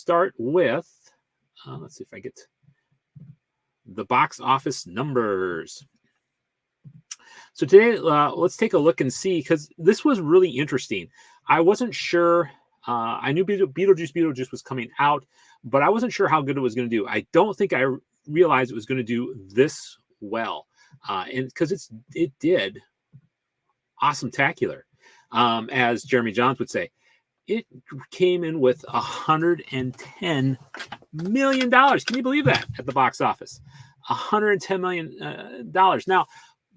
start with, let's see if I get the box office numbers. So today, let's take a look and see, because this was really interesting. I wasn't sure. I knew BeetleJuice was coming out, but I wasn't sure how good it was going to do. I don't think I realized it was going to do this well, and because it did awesome-tacular, as Jeremy Johns would say. It came in with $110 million. Can you believe that at the box office? $110 million. Now,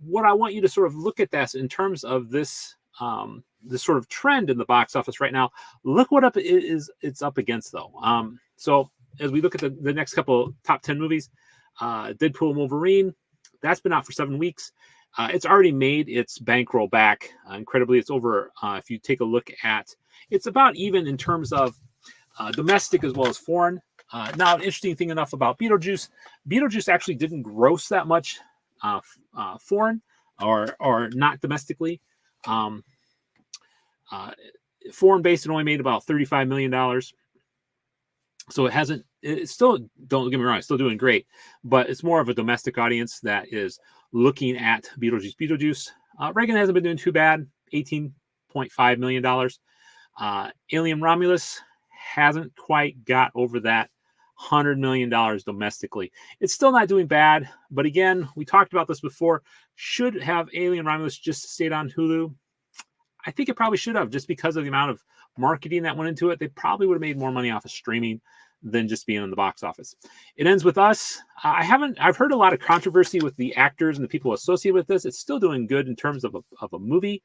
what I want you to sort of look at this in terms of this this sort of trend in the box office right now. Look what it's up against, though. So as we look at the next couple top 10 movies, Deadpool and Wolverine, that's been out for 7 weeks. It's already made its bankroll back. Incredibly, it's over. If you take a look at, it's about even in terms of domestic as well as foreign. Now, an interesting thing enough about BeetleJuice actually didn't gross that much foreign or not domestically. Foreign based, it only made about $35 million. So it's still, don't get me wrong, it's still doing great, but it's more of a domestic audience that is looking at BeetleJuice. Reagan hasn't been doing too bad, $18.5 million. Alien Romulus hasn't quite got over that $100 million domestically. It's still not doing bad, but again, we talked about this before. Should have Alien Romulus just stayed on Hulu? I think it probably should have, just because of the amount of marketing that went into it. They probably would have made more money off of streaming than just being in the box office. It ends with us. I've heard a lot of controversy with the actors and the people associated with this. It's still doing good in terms of a movie,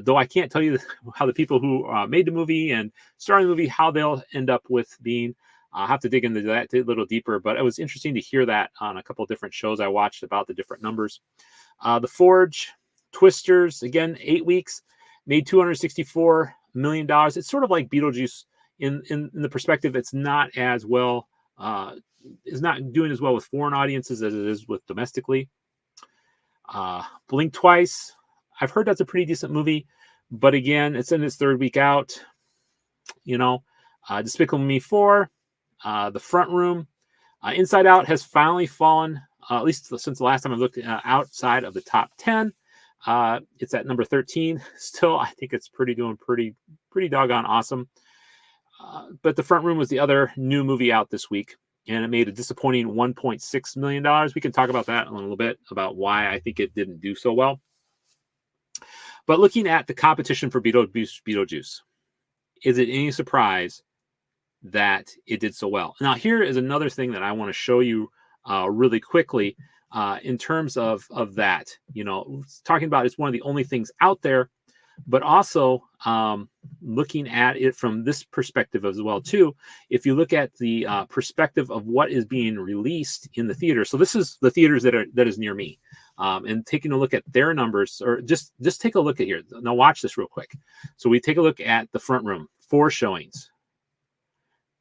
though I can't tell you how the people who made the movie and starring the movie, how they'll end up with being. I'll have to dig into that a little deeper, but it was interesting to hear that on a couple of different shows I watched about the different numbers. The Forge, Twisters, again, 8 weeks, made $264 million. It's sort of like BeetleJuice in the perspective. It's not as well, is not doing as well with foreign audiences as it is with domestically. Blink Twice, I've heard that's a pretty decent movie, but again, it's in its 3rd week out. Despicable Me 4, The Front Room, Inside Out has finally fallen, at least since the last time I looked, outside of the top 10. It's at number 13. Still, I think it's doing pretty doggone awesome. But The Front Room was the other new movie out this week, and it made a disappointing $1.6 million. We can talk about that in a little bit, about why I think it didn't do so well. But looking at the competition for BeetleJuice, is it any surprise that it did so well? Now, here is another thing that I want to show you really quickly in terms of that. Talking about it's one of the only things out there, but also looking at it from this perspective as well too. If you look at the perspective of what is being released in the theater, so this is the theaters that is near me, and taking a look at their numbers, or just take a look at here. Now watch this real quick. So we take a look at The Front Room, 4 showings.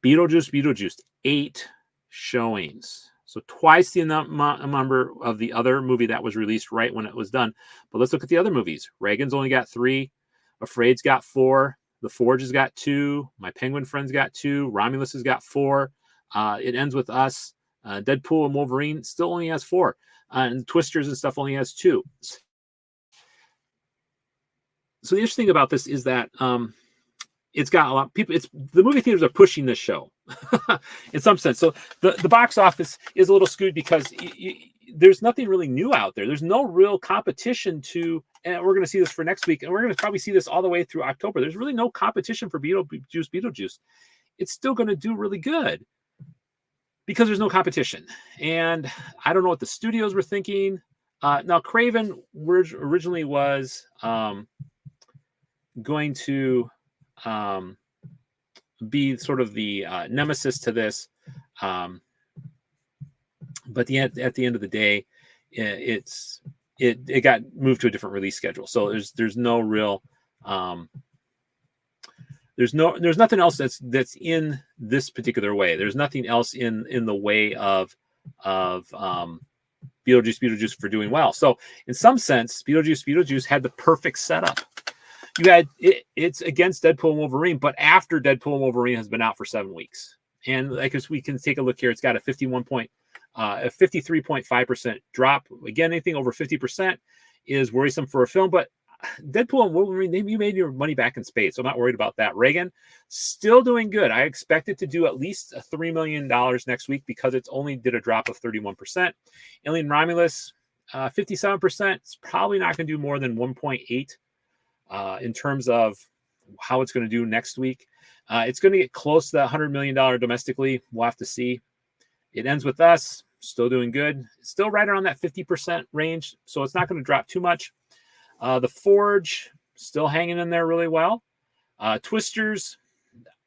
BeetleJuice, 8 showings. So twice the number of the other movie that was released right when it was done. But let's look at the other movies. Reagan's only got 3. Afraid's got 4. The Forge has got 2. My Penguin Friend's got 2. Romulus has got 4. It Ends with Us. Deadpool and Wolverine still only has 4. And Twisters and stuff only has 2. So the interesting thing about this is that it's got a lot of people. The movie theaters are pushing this show in some sense. So the box office is a little skewed because there's nothing really new out there. There's no real competition and we're going to see this for next week, and we're going to probably see this all the way through October. There's really no competition for BeetleJuice. It's still going to do really good because there's no competition. And I don't know what the studios were thinking. Now, Craven originally was going to be sort of the nemesis to this, but at the end of the day, it got moved to a different release schedule. So there's no real there's nothing else that's in this particular way. There's nothing else in the way of BeetleJuice for doing well. So in some sense, BeetleJuice had the perfect setup. You had it's against Deadpool and Wolverine, but after Deadpool and Wolverine has been out for 7 weeks. And like as we can take a look here, it's got a 53.5% drop. Again, anything over 50% is worrisome for a film, but Deadpool and Wolverine, you made your money back in spades, so I'm not worried about that. Reagan, still doing good. I expect it to do at least $3 million next week because it's only did a drop of 31%. Alien Romulus, 57%. It's probably not going to do more than 1.8 in terms of how it's going to do next week. It's going to get close to that $100 million domestically. We'll have to see. It ends with us, still doing good. Still right around that 50% range, so it's not going to drop too much. The Forge, still hanging in there really well. Twisters,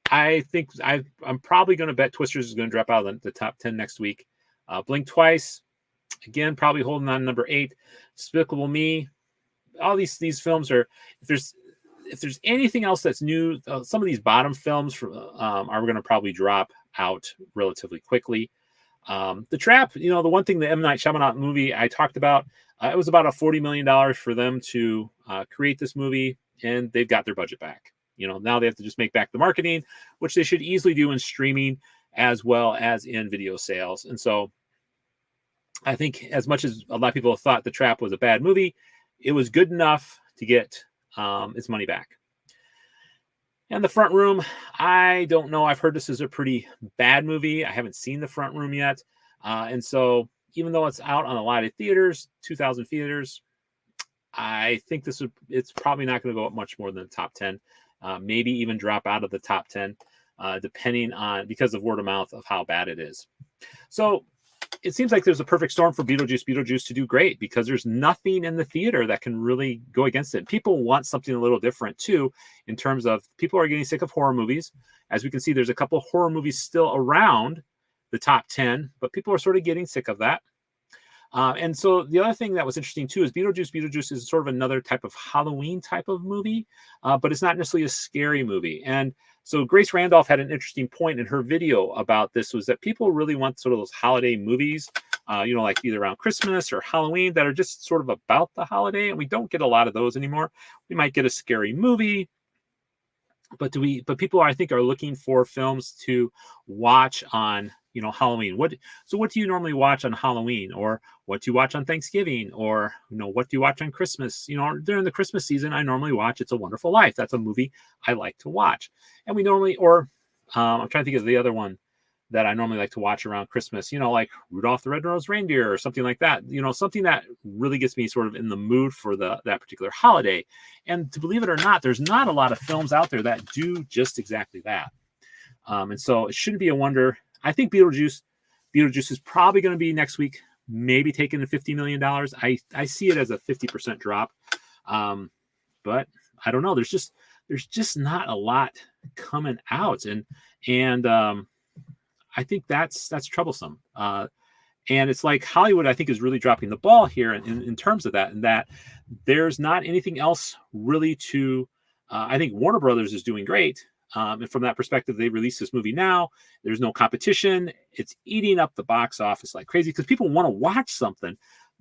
I think I'm probably going to bet Twisters is going to drop out of the top 10 next week. Blink Twice, again, probably holding on number 8. Despicable Me, all these films are, if there's anything else that's new, some of these bottom films are going to probably drop out relatively quickly. The Trap, the one thing the M. Night Shyamalan movie I talked about, it was about a $40 million for them to create this movie, and they've got their budget back. Now they have to just make back the marketing, which they should easily do in streaming as well as in video sales. And so I think as much as a lot of people have thought The Trap was a bad movie, it was good enough to get its money back. And The Front Room, I don't know. I've heard this is a pretty bad movie. I haven't seen The Front Room yet. And so even though it's out on a lot of theaters, 2,000 theaters, I think it's probably not going to go up much more than the top 10, maybe even drop out of the top 10, depending on, because of word of mouth of how bad it is. So it seems like there's a perfect storm for BeetleJuice to do great because there's nothing in the theater that can really go against it. People want something a little different too, in terms of people are getting sick of horror movies. As we can see, there's a couple of horror movies still around the top 10, but people are sort of getting sick of that. And so the other thing that was interesting too is BeetleJuice is sort of another type of Halloween type of movie, but it's not necessarily a scary movie. And so Grace Randolph had an interesting point in her video about this, was that people really want sort of those holiday movies, like either around Christmas or Halloween, that are just sort of about the holiday. And we don't get a lot of those anymore. We might get a scary movie, but people I think are looking for films to watch on Halloween. What do you normally watch on Halloween, or what do you watch on Thanksgiving, or what do you watch on Christmas? During the Christmas season, I normally watch It's a Wonderful Life. That's a movie I like to watch. And we normally, I'm trying to think of the other one that I normally like to watch around Christmas, like Rudolph the Red-Nosed Reindeer or something like that, something that really gets me sort of in the mood for that particular holiday. And to believe it or not, there's not a lot of films out there that do just exactly that. And so it shouldn't be a wonder. I think BeetleJuice is probably going to be next week, maybe taking the $50 million. I see it as a 50% drop. But I don't know. There's just not a lot coming out. And I think that's troublesome. And it's like Hollywood, I think, is really dropping the ball here in terms of that, and that there's not anything else really to, I think Warner Brothers is doing great. And from that perspective, they released this movie now. There's no competition. It's eating up the box office like crazy because people want to watch something,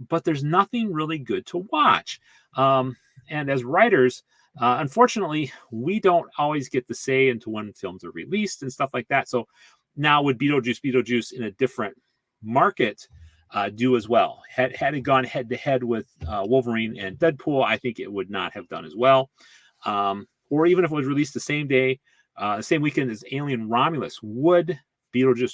but there's nothing really good to watch. And as writers, unfortunately, we don't always get the say into when films are released and stuff like that. So now would BeetleJuice in a different market do as well? Had it gone head to head with Wolverine and Deadpool, I think it would not have done as well. Or even if it was released the same day, the same weekend as Alien Romulus, would BeetleJuice